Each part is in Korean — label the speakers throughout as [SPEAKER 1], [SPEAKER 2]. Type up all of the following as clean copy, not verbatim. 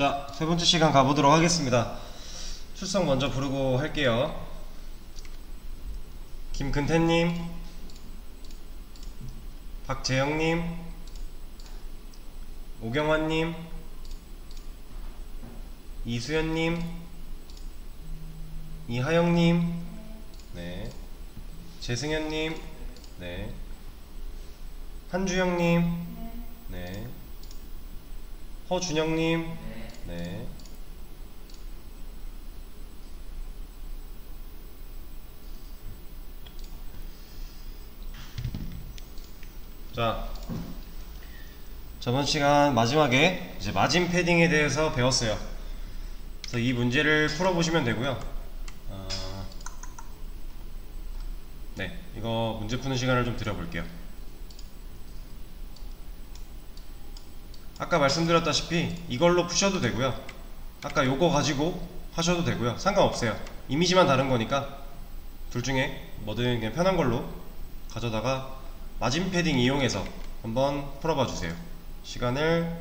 [SPEAKER 1] 자, 세 번째 시간 가보도록 하겠습니다. 출석 먼저 부르고 할게요. 김근태님, 박재영님, 오경환님, 이수연님, 이하영님, 네, 재승현님, 네, 한주영님, 네, 허준영님, 네, 자, 저번 시간 마지막에 이제 마진 패딩에 대해서 배웠어요. 그래서 이 문제를 풀어보시면 되고요. 네, 이거 문제 푸는 시간을 좀 드려볼게요. 아까 말씀드렸다시피 이걸로 푸셔도 되고요. 아까 요거 가지고 하셔도 되고요. 상관없어요. 이미지만 다른 거니까 둘 중에 뭐든 그냥 편한 걸로 가져다가 마진 패딩 이용해서 한번 풀어봐 주세요. 시간을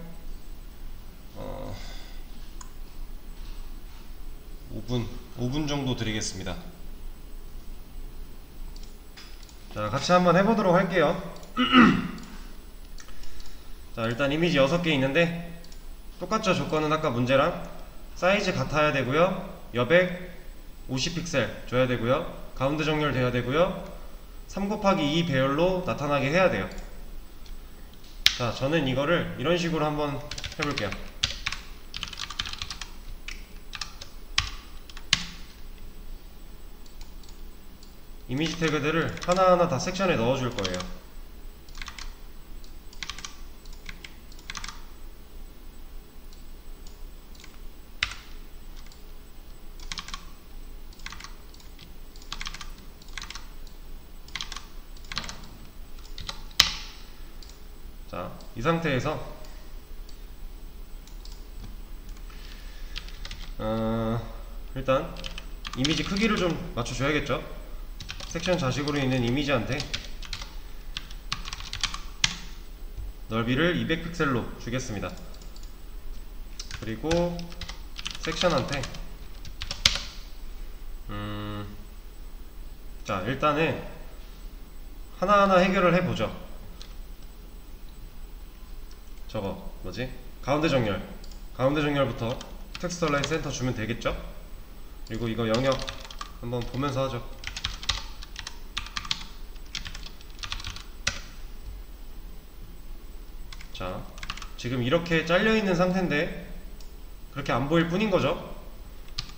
[SPEAKER 1] 5분 정도 드리겠습니다. 자, 같이 한번 해보도록 할게요. 자, 일단 이미지 6개 있는데 똑같죠? 조건은 아까 문제랑 사이즈 같아야 되고요, 여백 50픽셀 줘야 되고요, 가운데 정렬 돼야 되고요, 3 곱하기 2 배열로 나타나게 해야 돼요. 자, 저는 이거를 이런 식으로 한번 해볼게요. 이미지 태그들을 하나하나 다 섹션에 넣어줄 거예요. 자, 이 상태에서 일단 이미지 크기를 좀 맞춰줘야겠죠? 섹션 자식으로 있는 이미지한테 넓이를 200픽셀로 주겠습니다. 그리고 섹션한테 자, 일단은 하나하나 해결을 해보죠. 저거 뭐지? 가운데 정렬부터 텍스트 얼라인 센터 주면 되겠죠? 그리고 이거 영역 한번 보면서 하죠. 자, 지금 이렇게 잘려있는 상태인데 그렇게 안 보일 뿐인 거죠.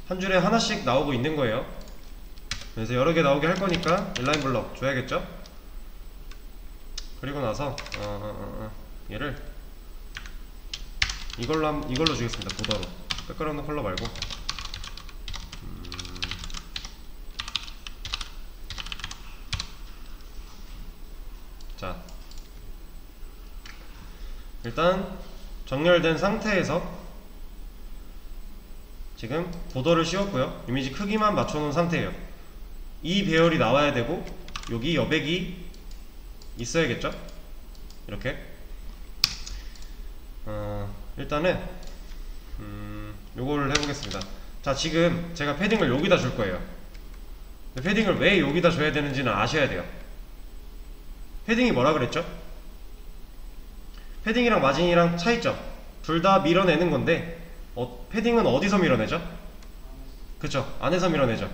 [SPEAKER 1] 한 줄에 하나씩 나오고 있는 거예요. 그래서 여러 개 나오게 할 거니까 인라인 블럭 줘야겠죠? 그리고 나서 얘를 이걸로 주겠습니다. 보더로. 백그라운드 컬러 말고. 자, 일단 정렬된 상태에서 지금 보더를 씌웠고요. 이미지 크기만 맞춰놓은 상태예요. 이 배열이 나와야 되고 여기 여백이 있어야겠죠? 이렇게. 일단은 요거를 해보겠습니다. 자, 지금 제가 패딩을 여기다 줄 거예요. 근데 패딩을 왜 여기다 줘야 되는지는 아셔야 돼요. 패딩이 뭐라 그랬죠? 패딩이랑 마진이랑 차이점 둘 다 밀어내는 건데 패딩은 어디서 밀어내죠? 그쵸, 안에서 밀어내죠.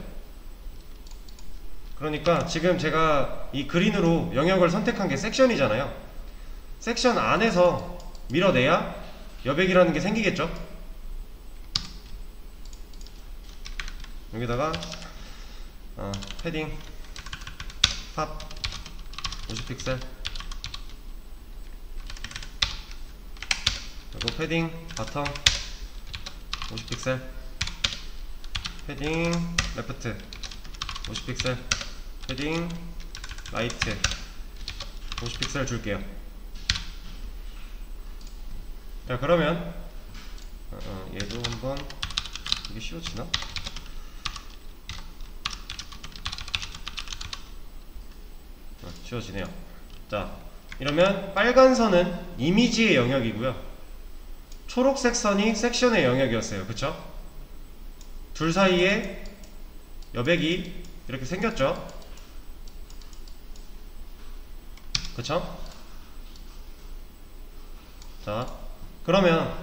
[SPEAKER 1] 그러니까 지금 제가 이 그린으로 영역을 선택한 게 섹션이잖아요. 섹션 안에서 밀어내야 여백이라는 게 생기겠죠? 여기다가 패딩 탑 50픽셀, 그리고 패딩 바텀 50픽셀, 패딩 레프트 50픽셀, 패딩 라이트 50픽셀 줄게요. 자, 그러면 얘도 한번, 이게 씌워지나? 씌워지네요. 자, 이러면 빨간 선은 이미지의 영역이고요, 초록색 선이 섹션의 영역이었어요. 그쵸? 둘 사이에 여백이 이렇게 생겼죠? 그쵸? 자, 그러면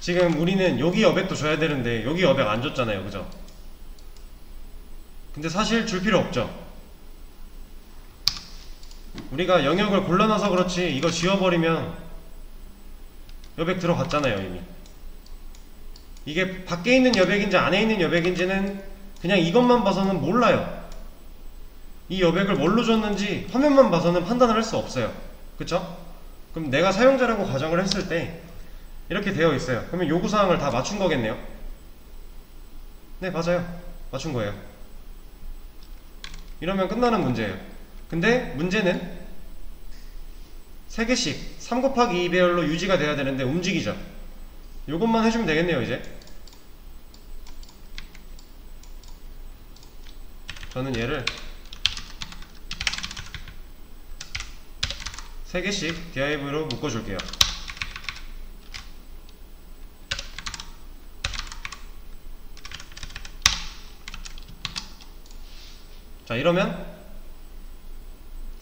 [SPEAKER 1] 지금 우리는 여기 여백도 줘야 되는데 여기 여백 안 줬잖아요. 그죠? 근데 사실 줄 필요 없죠. 우리가 영역을 골라놔서 그렇지 이거 지워버리면 여백 들어갔잖아요. 이미 이게 밖에 있는 여백인지 안에 있는 여백인지는 그냥 이것만 봐서는 몰라요. 이 여백을 뭘로 줬는지 화면만 봐서는 판단을 할 수 없어요. 그쵸? 그럼 내가 사용자라고 가정을 했을 때 이렇게 되어 있어요. 그러면 요구사항을 다 맞춘 거겠네요. 네, 맞아요. 맞춘 거예요. 이러면 끝나는 문제예요. 근데 문제는 3개씩 3 곱하기 2 배열로 유지가 돼야 되는데 움직이죠. 요것만 해주면 되겠네요. 이제 저는 얘를 3개씩 div로 묶어줄게요. 자, 이러면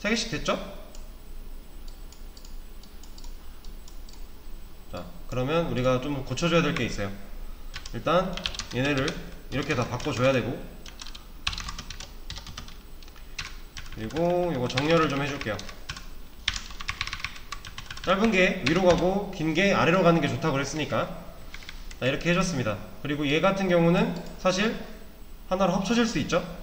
[SPEAKER 1] 3개씩 됐죠? 자, 그러면 우리가 좀 고쳐줘야 될 게 있어요. 일단 얘네를 이렇게 다 바꿔줘야 되고, 그리고 이거 정렬을 좀 해줄게요. 짧은 게 위로 가고 긴 게 아래로 가는 게 좋다고 그랬으니까 자, 이렇게 해줬습니다. 그리고 얘 같은 경우는 사실 하나로 합쳐질 수 있죠?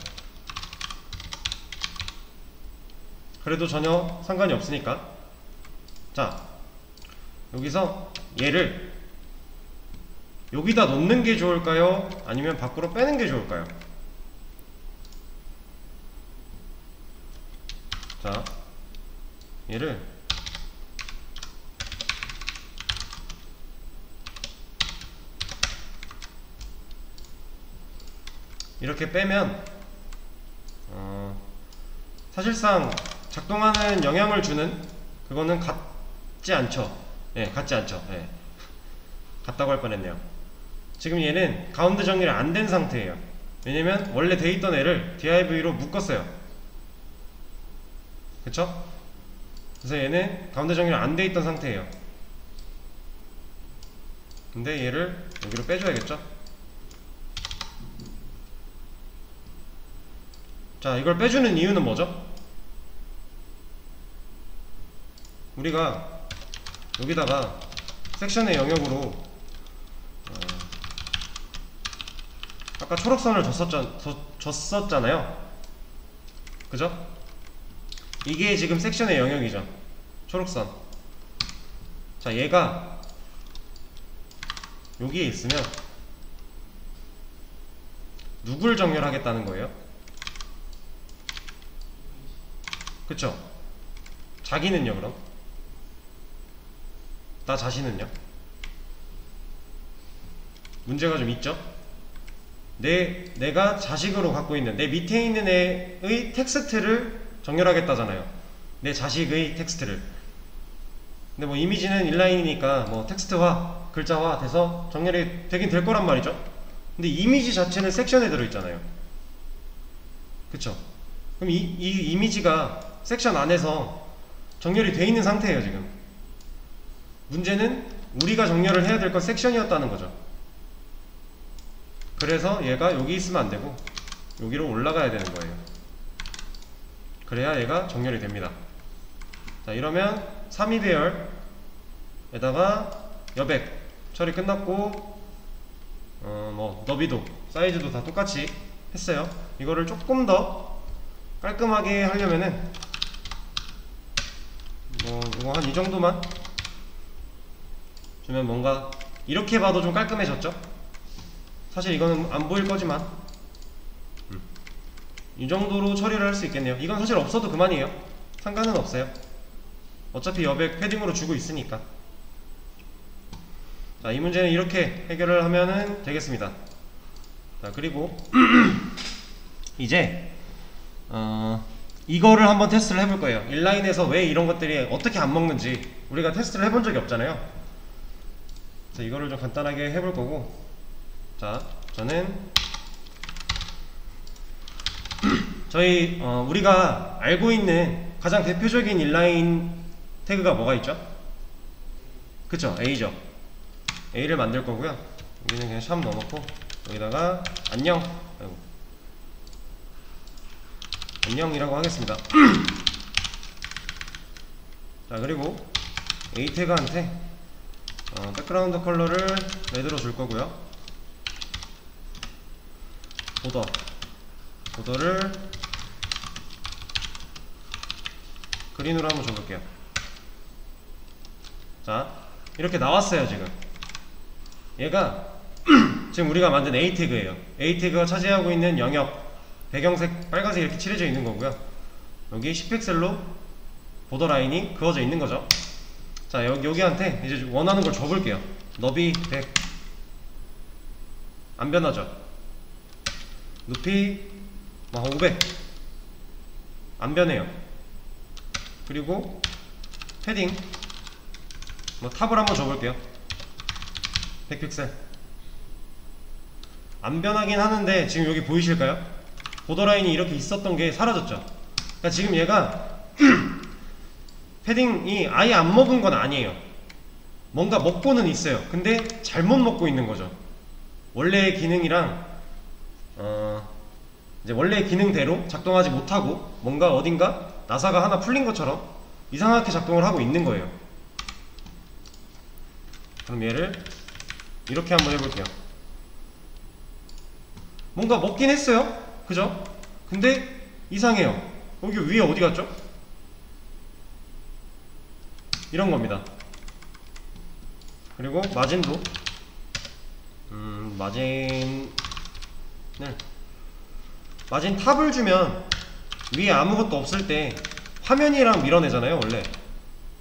[SPEAKER 1] 그래도 전혀 상관이 없으니까. 자, 여기서 얘를 여기다 놓는 게 좋을까요? 아니면 밖으로 빼는 게 좋을까요? 자, 얘를 이렇게 빼면 사실상 작동하는 영향을 주는 그거는 같지 않죠. 예, 같지 않죠. 예. 같다고 할 뻔했네요. 지금 얘는 가운데 정렬이 안 된 상태예요. 왜냐면 원래 돼 있던 애를 div로 묶었어요. 그쵸? 그래서 얘는 가운데 정렬이 안 돼 있던 상태예요. 근데 얘를 여기로 빼줘야겠죠? 자, 이걸 빼주는 이유는 뭐죠? 우리가 여기다가 섹션의 영역으로 아까 초록선을 줬었잖아요. 그죠? 이게 지금 섹션의 영역이죠. 초록선. 자, 얘가 여기에 있으면 누굴 정렬하겠다는 거예요? 그쵸? 자기는요, 그럼? 나 자신은요? 문제가 좀 있죠? 내가 자식으로 갖고 있는 내 밑에 있는 애의 텍스트를 정렬하겠다잖아요. 내 자식의 텍스트를. 근데 뭐 이미지는 인라인이니까 뭐 텍스트화, 글자화 돼서 정렬이 되긴 될 거란 말이죠. 근데 이미지 자체는 섹션에 들어있잖아요. 그쵸? 그럼 이 이미지가 섹션 안에서 정렬이 돼 있는 상태예요. 지금 문제는 우리가 정렬을 해야 될 건 섹션이었다는 거죠. 그래서 얘가 여기 있으면 안 되고 여기로 올라가야 되는 거예요. 그래야 얘가 정렬이 됩니다. 자, 이러면 3위 배열에다가 여백 처리 끝났고 뭐 너비도 사이즈도 다 똑같이 했어요. 이거를 조금 더 깔끔하게 하려면은 뭐 이거 한 이 정도만 주면 뭔가 이렇게 봐도 좀 깔끔해졌죠? 사실 이거는 안 보일 거지만 이 정도로 처리를 할 수 있겠네요. 이건 사실 없어도 그만이에요. 상관은 없어요. 어차피 여백 패딩으로 주고 있으니까. 자, 이 문제는 이렇게 해결을 하면은 되겠습니다. 자, 그리고 이제 이거를 한번 테스트를 해볼 거예요. 인라인에서 왜 이런 것들이 어떻게 안 먹는지 우리가 테스트를 해본 적이 없잖아요. 자, 이거를 좀 간단하게 해볼 거고, 자, 저는 저희 우리가 알고 있는 가장 대표적인 인라인 태그가 뭐가 있죠? 그쵸? A죠. A를 만들 거고요. 여기는 그냥 샵 넣어놓고 여기다가 안녕, 아이고, 안녕이라고 하겠습니다. 자, 그리고 A 태그한테 백그라운드 컬러를 레드로 줄 거고요. 보더를 그린으로 한번 줘볼게요. 자, 이렇게 나왔어요. 지금 얘가 지금 우리가 만든 A 태그예요. A 태그가 차지하고 있는 영역 배경색 빨간색 이렇게 칠해져 있는 거고요. 여기 10픽셀로 보더 라인이 그어져 있는 거죠. 자, 여기한테 이제 원하는 걸 줘볼게요. 너비 100 안 변하죠. 높이 500 안 변해요. 그리고 패딩 탑을 한번 줘볼게요. 100픽셀 안 변하긴 하는데 지금 여기 보이실까요? 보더라인이 이렇게 있었던 게 사라졌죠. 그러니까 지금 얘가 패딩이 아예 안 먹은 건 아니에요. 뭔가 먹고는 있어요. 근데 잘못 먹고 있는 거죠. 원래의 기능이랑 이제 원래의 기능대로 작동하지 못하고 뭔가 어딘가 나사가 하나 풀린 것처럼 이상하게 작동을 하고 있는 거예요. 그럼 얘를 이렇게 한번 해볼게요. 뭔가 먹긴 했어요. 그죠? 근데 이상해요. 여기 위에 어디 갔죠? 이런 겁니다. 그리고 마진도 마진 탑을 주면 위에 아무것도 없을 때 화면이랑 밀어내잖아요. 원래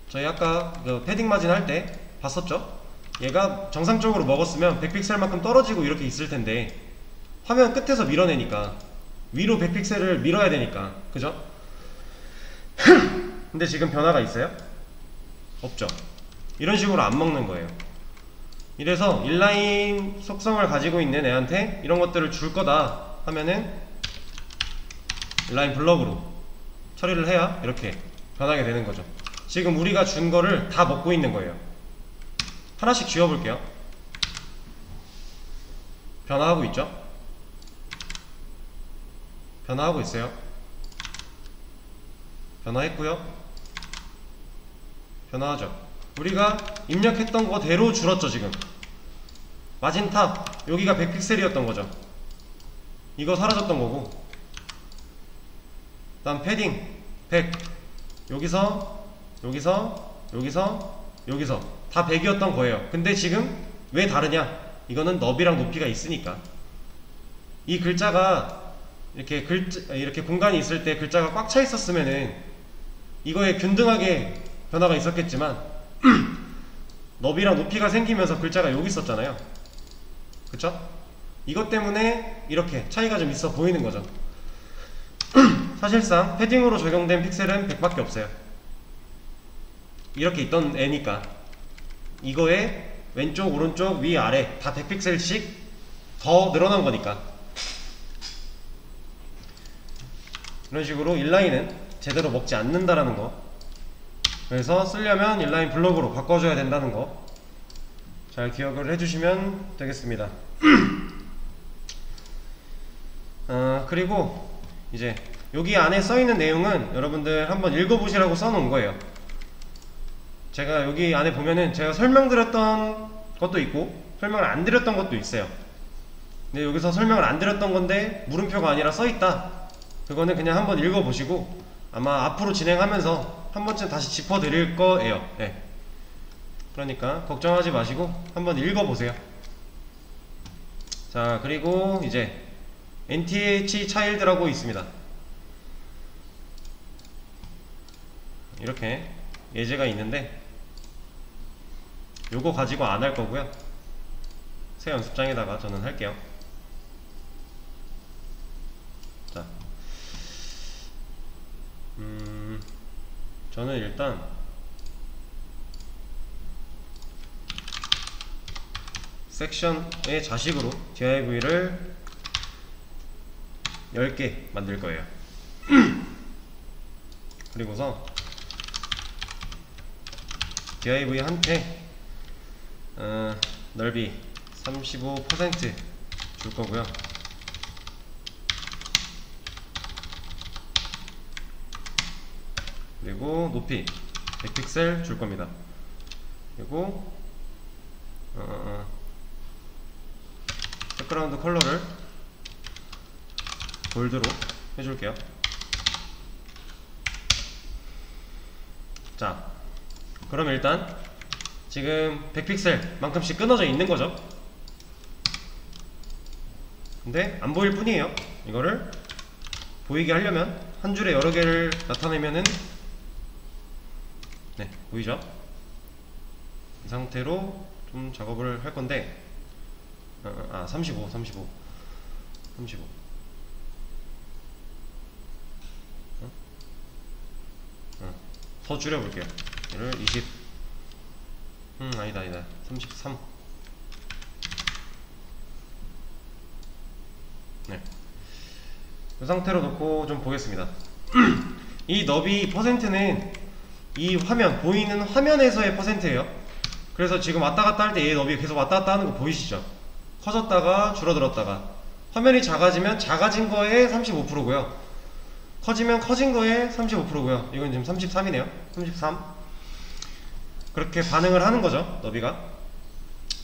[SPEAKER 1] 저희 아까 그 패딩 마진 할 때 봤었죠? 얘가 정상적으로 먹었으면 100픽셀만큼 떨어지고 이렇게 있을 텐데 화면 끝에서 밀어내니까 위로 100픽셀을 밀어야 되니까, 그죠? 근데 지금 변화가 있어요? 없죠. 이런 식으로 안 먹는 거예요. 이래서 인라인 속성을 가지고 있는 애한테 이런 것들을 줄 거다 하면은 인라인 블럭으로 처리를 해야 이렇게 변하게 되는 거죠. 지금 우리가 준 거를 다 먹고 있는 거예요. 하나씩 지워볼게요. 변화하고 있죠? 변화하고 있어요. 변화했고요. 변화하죠. 우리가 입력했던 거대로 줄었죠. 지금 마진 탑 여기가 100픽셀이었던 거죠. 이거 사라졌던 거고, 그 다음 패딩 100 여기서 다 100이었던 거예요. 근데 지금 왜 다르냐? 이거는 너비랑 높이가 있으니까. 이 글자가 이렇게 공간이 있을 때 글자가 꽉 차 있었으면은 이거에 균등하게 변화가 있었겠지만 너비랑 높이가 생기면서 글자가 여기 있었잖아요. 그쵸? 이것 때문에 이렇게 차이가 좀 있어 보이는 거죠. 사실상 패딩으로 적용된 픽셀은 100밖에 없어요. 이렇게 있던 애니까 이거에 왼쪽 오른쪽 위 아래 다 100픽셀씩 더 늘어난 거니까. 이런 식으로 인라인은 제대로 먹지 않는다라는 거, 그래서 쓰려면 인라인 블럭으로 바꿔줘야 된다는 거 잘 기억을 해주시면 되겠습니다. 그리고 이제 여기 안에 써있는 내용은 여러분들 한번 읽어보시라고 써놓은 거예요. 제가 여기 안에 보면은 제가 설명드렸던 것도 있고 설명을 안 드렸던 것도 있어요. 근데 여기서 설명을 안 드렸던 건데 물음표가 아니라 써있다, 그거는 그냥 한번 읽어보시고 아마 앞으로 진행하면서 한 번쯤 다시 짚어드릴 거예요. 네. 그러니까 걱정하지 마시고 한번 읽어보세요. 자, 그리고 이제 nth child라고 있습니다. 이렇게 예제가 있는데 요거 가지고 안 할 거고요. 새 연습장에다가 저는 할게요. 자, 저는 일단 섹션의 자식으로 div를 10개 만들 거예요. 그리고서 div한테 넓이 35% 줄 거고요. 그리고 높이 100픽셀 줄 겁니다. 그리고 백그라운드 컬러를 골드로 해줄게요. 자, 그럼 일단 지금 100픽셀 만큼씩 끊어져 있는 거죠. 근데 안 보일 뿐이에요. 이거를 보이게 하려면 한 줄에 여러 개를 나타내면은 네, 보이죠? 이 상태로 좀 작업을 할 건데 35 더 줄여볼게요. 얘를 20 아니다 33 네, 이 상태로 놓고 좀 보겠습니다. 이 너비 퍼센트는 이 화면, 보이는 화면에서의 퍼센트예요. 그래서 지금 왔다갔다 할 때 얘 너비 계속 왔다갔다 하는 거 보이시죠? 커졌다가 줄어들었다가, 화면이 작아지면 작아진 거에 35%고요 커지면 커진 거에 35%고요 이건 지금 33이네요 33. 그렇게 반응을 하는 거죠, 너비가.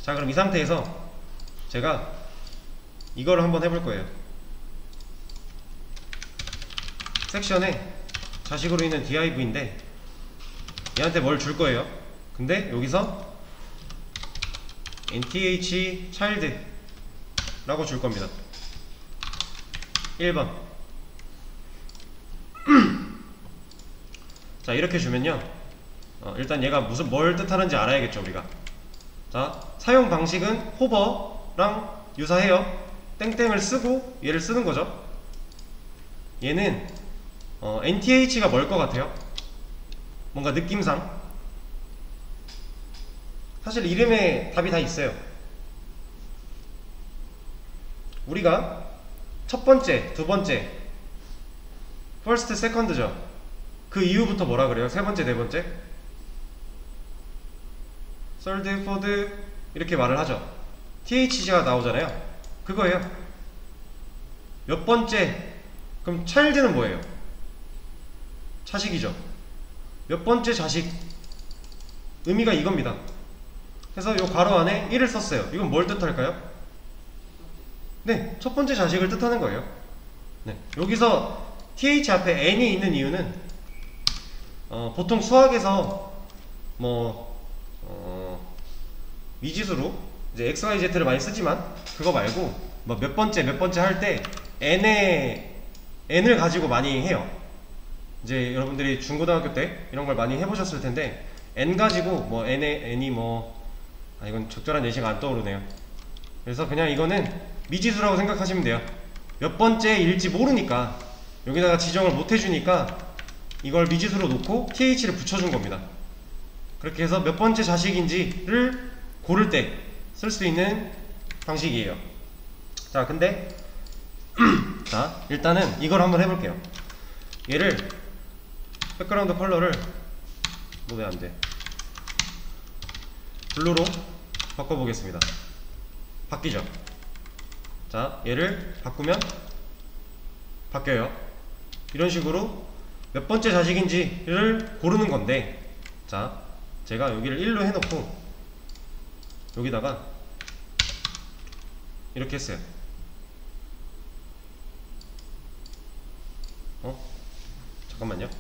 [SPEAKER 1] 자, 그럼 이 상태에서 제가 이거를 한번 해볼 거예요. 섹션에 자식으로 있는 div인데 얘한테 뭘 줄 거예요. 근데 여기서 nth child 라고 줄 겁니다. 1번. 자, 이렇게 주면요, 일단 얘가 뭘 뜻하는지 알아야겠죠, 우리가. 자, 사용 방식은 호버랑 유사해요. 땡땡을 쓰고 얘를 쓰는 거죠. 얘는 nth가 뭘 것 같아요? 뭔가 느낌상 사실 이름에 답이 다 있어요. 우리가 첫 번째, 두 번째, first, second죠. 그 이후부터 뭐라 그래요? 세 번째, 네 번째? third, fourth 이렇게 말을 하죠. th가 나오잖아요. 그거예요. 몇 번째? 그럼 child는 뭐예요? 자식이죠. 몇 번째 자식, 의미가 이겁니다. 그래서 요 괄호 안에 1을 썼어요. 이건 뭘 뜻할까요? 네, 첫 번째 자식을 뜻하는 거예요. 네, 여기서 th 앞에 n이 있는 이유는 보통 수학에서 미지수로 이제 x, y, z를 많이 쓰지만 그거 말고 뭐 몇 번째 할 때 n을 가지고 많이 해요. 이제 여러분들이 중고등학교 때 이런 걸 많이 해보셨을 텐데 n 가지고 뭐 n이 이건 적절한 예시가 안 떠오르네요. 그래서 그냥 이거는 미지수라고 생각하시면 돼요. 몇 번째일지 모르니까 여기다가 지정을 못 해주니까 이걸 미지수로 놓고 th를 붙여준 겁니다. 그렇게 해서 몇 번째 자식인지를 고를 때 쓸 수 있는 방식이에요. 자, 근데 자, 일단은 이걸 한번 해볼게요. 얘를 백그라운드 컬러를 왜 안돼? 블루로 바꿔보겠습니다. 바뀌죠? 자, 얘를 바꾸면 바뀌어요. 이런 식으로 몇 번째 자식인지를 고르는 건데, 자, 제가 여기를 1로 해놓고 여기다가 이렇게 했어요. 잠깐만요.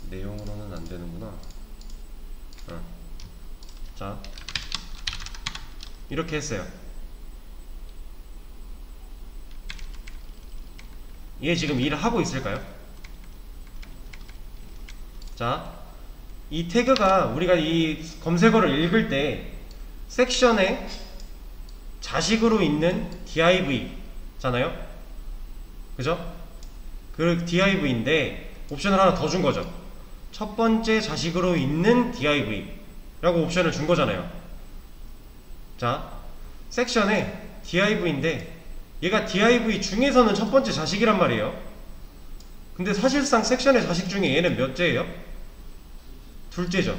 [SPEAKER 1] 내용으로는 안 되는구나. 자, 이렇게 했어요. 얘 지금 일을 하고 있을까요? 자, 이 태그가 우리가 이 검색어를 읽을 때 섹션에 자식으로 있는 div 잖아요? 그죠? 그 div인데 옵션을 하나 더 준 거죠. 첫 번째 자식으로 있는 div 라고 옵션을 준 거잖아요. 자, 섹션에 div인데 얘가 div 중에서는 첫 번째 자식이란 말이에요. 근데 사실상 섹션의 자식 중에 얘는 몇째예요? 둘째죠.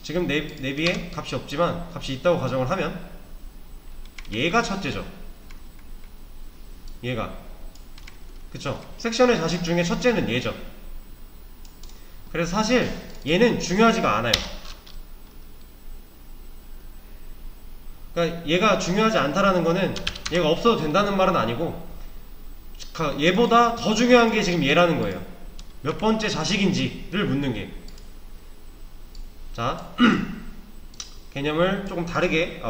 [SPEAKER 1] 지금 내비에 값이 없지만 값이 있다고 가정을 하면 얘가 첫째죠. 얘가, 그쵸? 섹션의 자식 중에 첫째는 얘죠. 그래서 사실 얘는 중요하지가 않아요. 그러니까 얘가 중요하지 않다라는 거는 얘가 없어도 된다는 말은 아니고 얘보다 더 중요한 게 지금 얘라는 거예요. 몇 번째 자식인지를 묻는 게. 자, 개념을 조금 다르게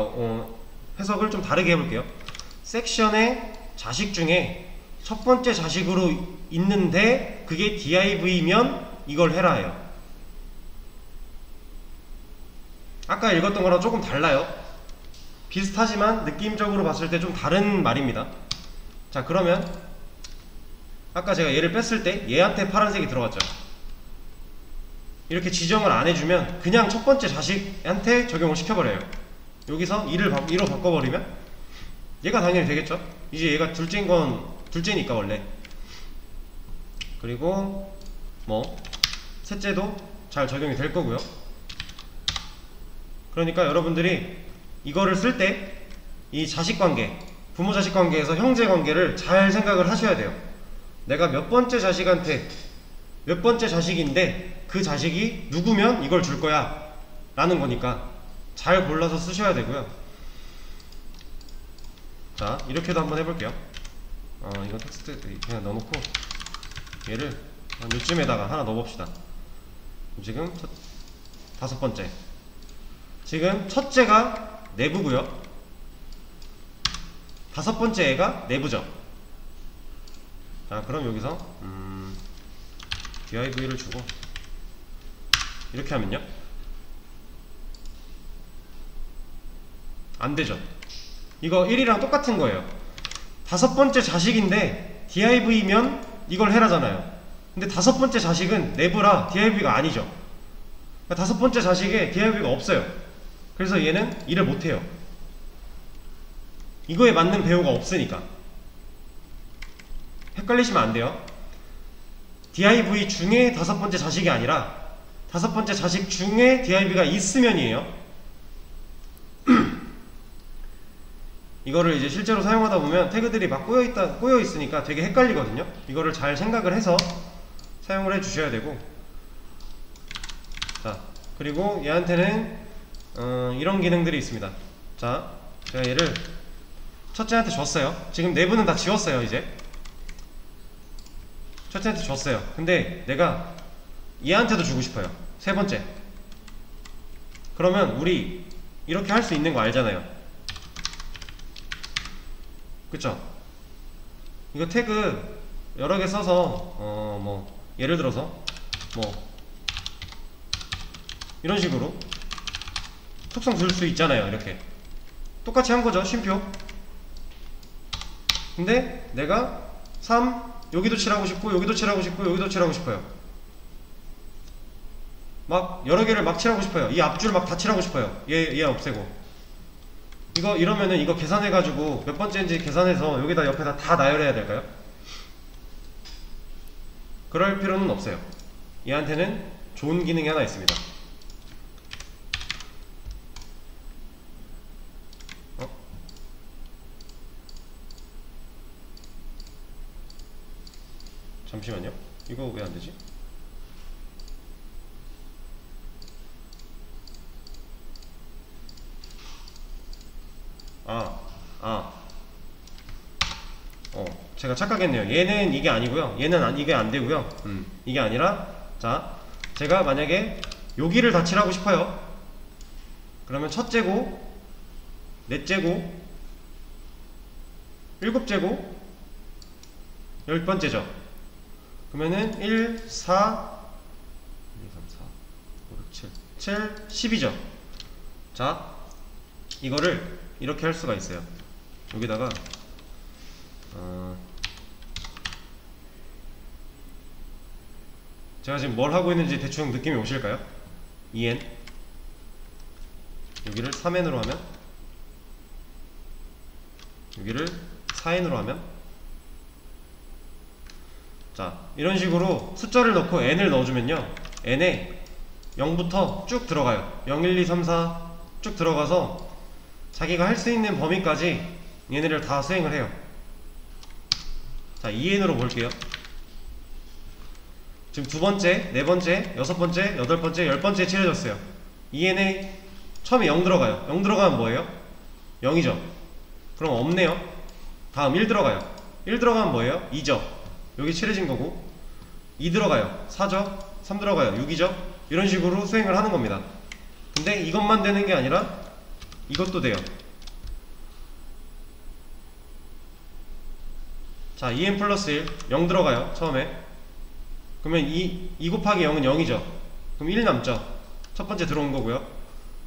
[SPEAKER 1] 해석을 좀 다르게 해볼게요. 섹션의 자식 중에 첫 번째 자식으로 있는데 그게 div면 이걸 해라 해요. 아까 읽었던 거랑 조금 달라요. 비슷하지만 느낌적으로 봤을 때 좀 다른 말입니다. 자, 그러면 아까 제가 얘를 뺐을 때 얘한테 파란색이 들어갔죠. 이렇게 지정을 안 해주면 그냥 첫 번째 자식한테 적용을 시켜버려요. 여기서 2로 바꿔버리면 얘가 당연히 되겠죠. 이제 얘가 둘째인 건 둘째니까 원래. 그리고 뭐 셋째도 잘 적용이 될 거고요. 그러니까 여러분들이 이거를 쓸 때 이 자식관계, 부모자식 관계에서 형제관계를 잘 생각을 하셔야 돼요. 내가 몇 번째 자식한테 몇 번째 자식인데 그 자식이 누구면 이걸 줄 거야 라는 거니까 잘 골라서 쓰셔야 되고요. 자, 이렇게도 한번 해볼게요. 이거 텍스트 그냥 넣어놓고 얘를 한 요쯤에다가 하나 넣어봅시다. 지금 다섯 번째, 지금 첫째가 내부고요, 다섯 번째 애가 내부죠. 자, 그럼 여기서 div를 주고 이렇게 하면요 안되죠. 이거 1이랑 똑같은 거예요. 다섯 번째 자식인데 div면 이걸 해라잖아요. 근데 다섯 번째 자식은 내부라 div가 아니죠. 그러니까 다섯 번째 자식에 div가 없어요. 그래서 얘는 일을 못해요. 이거에 맞는 배우가 없으니까. 헷갈리시면 안 돼요. div 중에 다섯 번째 자식이 아니라 다섯 번째 자식 중에 div가 있으면이에요. 이거를 이제 실제로 사용하다 보면 태그들이 막 꼬여 있으니까 되게 헷갈리거든요. 이거를 잘 생각을 해서 사용을 해 주셔야 되고. 자, 그리고 얘한테는 이런 기능들이 있습니다. 자, 제가 얘를 첫째한테 줬어요. 지금 내부는 다 지웠어요. 이제 첫째한테 줬어요. 근데 내가 얘한테도 주고 싶어요. 세 번째. 그러면 우리 이렇게 할 수 있는 거 알잖아요. 그쵸? 이거 태그 여러 개 써서 뭐 예를 들어서 뭐 이런 식으로 속성 줄 수 있잖아요. 이렇게 똑같이 한 거죠. 쉼표. 근데 내가 3 여기도 칠하고 싶고 여기도 칠하고 싶고 여기도 칠하고 싶어요. 막 여러 개를 막 칠하고 싶어요. 이 앞줄 막 다 칠하고 싶어요. 얘 없애고. 이거 이러면은 이거 계산해가지고 몇 번째인지 계산해서 여기다 옆에다 다 나열해야 될까요? 그럴 필요는 없어요. 얘한테는 좋은 기능이 하나 있습니다. 잠시만요. 이거 왜 안되지? 제가 착각했네요. 얘는 이게 아니고요. 얘는 이게 안되고요. 이게 아니라, 자, 제가 만약에 여기를 다 칠하고 싶어요. 그러면 첫째고, 넷째고, 일곱째고, 열 번째죠. 그러면은 1, 4, 2, 3, 4, 5, 6, 7, 7, 10이죠. 자, 이거를 이렇게 할 수가 있어요. 여기다가 제가 지금 뭘 하고 있는지 대충 느낌이 오실까요? 2n 여기를 3n으로 하면 여기를 4n으로 하면, 자 이런 식으로 숫자를 넣고 n을 넣어주면요, n에 0부터 쭉 들어가요. 0, 1, 2, 3, 4 쭉 들어가서 자기가 할 수 있는 범위까지 얘네를 다 수행을 해요. 자 2n으로 볼게요. 지금 두 번째, 네 번째, 여섯 번째, 여덟 번째, 열 번째 칠해졌어요. 2n에 처음에 0 들어가요. 0 들어가면 뭐예요? 0이죠. 그럼 없네요. 다음 1 들어가요. 1 들어가면 뭐예요? 2죠. 여기 칠해진 거고. 2 들어가요. 4죠. 3 들어가요. 6이죠. 이런 식으로 수행을 하는 겁니다. 근데 이것만 되는 게 아니라 이것도 돼요. 자 2n 플러스 1, 0 들어가요. 처음에. 그러면 2 곱하기 0은 0이죠. 그럼 1 남죠. 첫 번째 들어온 거고요.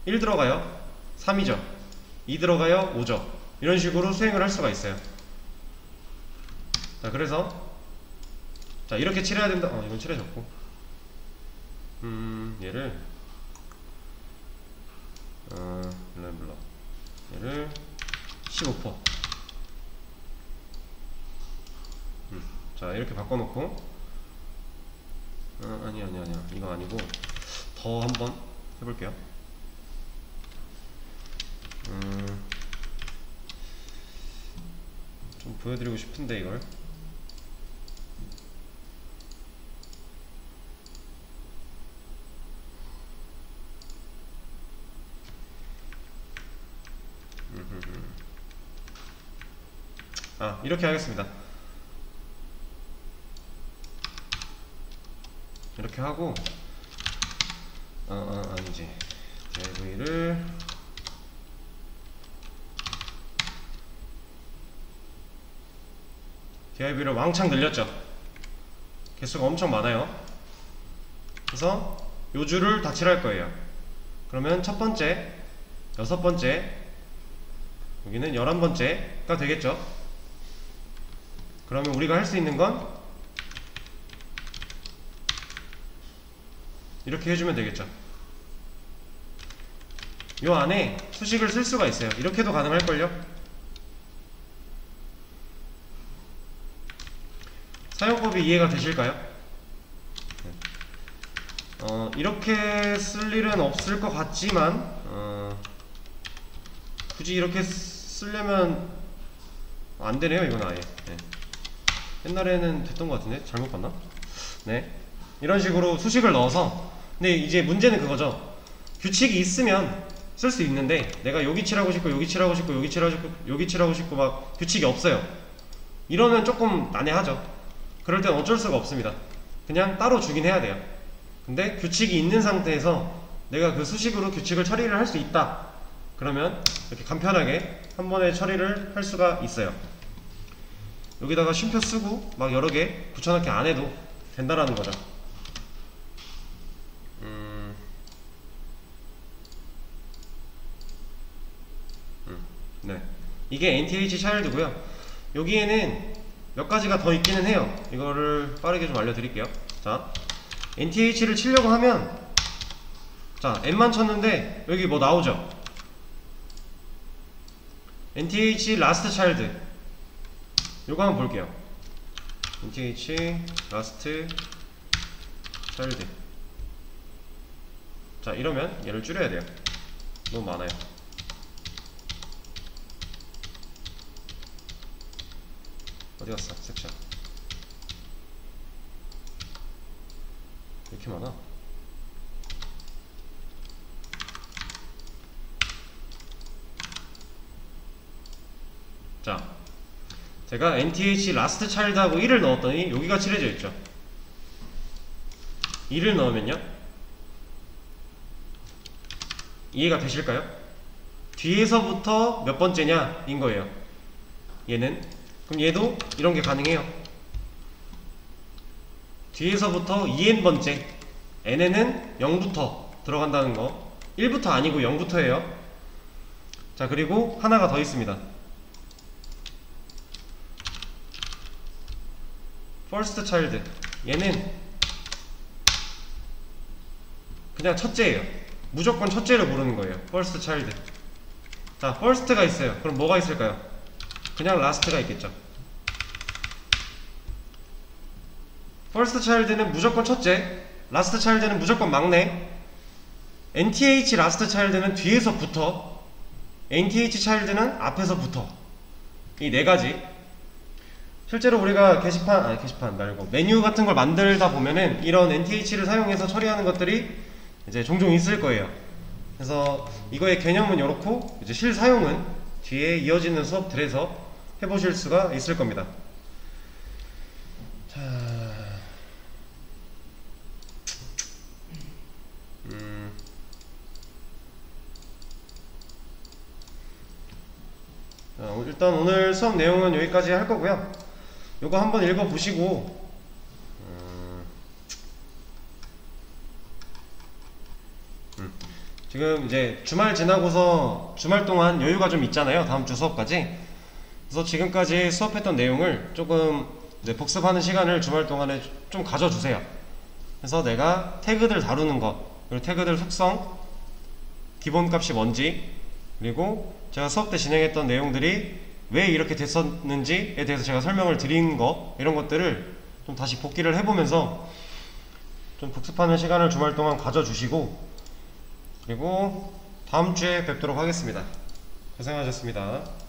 [SPEAKER 1] 1 들어가요. 3이죠. 2 들어가요. 5죠. 이런 식으로 수행을 할 수가 있어요. 자 그래서 자 이렇게 칠해야 된다. 이건 칠해졌고, 얘를 블러 얘를 15%. 자 이렇게 바꿔놓고, 아니야 이거 아니고 더 한번 해볼게요. 좀 보여드리고 싶은데 이걸 이렇게 하겠습니다. 이렇게 하고 아니지, DIV를 왕창 늘렸죠. 개수가 엄청 많아요. 그래서 요 줄을 다 칠할 거예요. 그러면 첫 번째, 여섯 번째, 여기는 11번째가 되겠죠. 그러면 우리가 할 수 있는 건 이렇게 해주면 되겠죠. 요 안에 수식을 쓸 수가 있어요. 이렇게도 가능할걸요. 사용법이 이해가 되실까요? 이렇게 쓸 일은 없을 것 같지만 굳이 이렇게 쓰려면 안되네요. 이건 아예. 네. 옛날에는 됐던 것 같은데 잘못 봤나? 네, 이런 식으로 수식을 넣어서. 근데 이제 문제는 그거죠. 규칙이 있으면 쓸 수 있는데 내가 여기 칠하고 싶고 여기 칠하고 싶고 여기 칠하고 싶고 여기 칠하고 싶고 막 규칙이 없어요. 이러면 조금 난해하죠. 그럴 땐 어쩔 수가 없습니다. 그냥 따로 주긴 해야 돼요. 근데 규칙이 있는 상태에서 내가 그 수식으로 규칙을 처리를 할 수 있다, 그러면 이렇게 간편하게 한 번에 처리를 할 수가 있어요. 여기다가 쉼표 쓰고 막 여러 개 붙여넣기 안 해도 된다라는 거죠. 네, 이게 NTH 차일드고요. 여기에는 몇 가지가 더 있기는 해요. 이거를 빠르게 좀 알려드릴게요. 자, NTH를 치려고 하면, 자 N만 쳤는데 여기 뭐 나오죠? NTH last child. 요거 한번 볼게요. NTH last child. 자 이러면 얘를 줄여야 돼요. 너무 많아요. 어디 갔어 섹션. 왜 이렇게 많아? 자, 제가 NTH last child 하고 1을 넣었더니 여기가 칠해져 있죠. 2를 넣으면요, 이해가 되실까요? 뒤에서부터 몇 번째냐 인 거예요. 얘는. 그럼 얘도 이런 게 가능해요. 뒤에서부터 2n번째, n에는 0부터 들어간다는 거. 1부터 아니고 0부터예요. 자 그리고 하나가 더 있습니다. first child. 얘는 그냥 첫째예요. 무조건 첫째를 고르는 거예요. first child. 자 first가 있어요. 그럼 뭐가 있을까요? 그냥 라스트가 있겠죠. 퍼스트 차일드는 무조건 첫째, 라스트 차일드는 무조건 막내, NTH 라스트 차일드는 뒤에서 붙어, NTH 차일드는 앞에서 붙어. 이 네 가지. 실제로 우리가 게시판 말고 메뉴 같은 걸 만들다 보면은 이런 NTH를 사용해서 처리하는 것들이 이제 종종 있을 거예요. 그래서 이거의 개념은 이렇고, 이제 실사용은 뒤에 이어지는 수업들에서 해보실 수가 있을 겁니다. 자, 일단 오늘 수업 내용은 여기까지 할 거고요. 요거 한번 읽어보시고 지금 이제 주말 지나고서 주말 동안 여유가 좀 있잖아요. 다음 주 수업까지. 그래서 지금까지 수업했던 내용을 조금 이제 복습하는 시간을 주말 동안에 좀 가져주세요. 그래서 내가 태그들 다루는 것, 그리고 태그들 속성, 기본값이 뭔지, 그리고 제가 수업 때 진행했던 내용들이 왜 이렇게 됐었는지에 대해서 제가 설명을 드린 거, 이런 것들을 좀 다시 복기를 해보면서 좀 복습하는 시간을 주말 동안 가져주시고, 그리고 다음 주에 뵙도록 하겠습니다. 고생하셨습니다.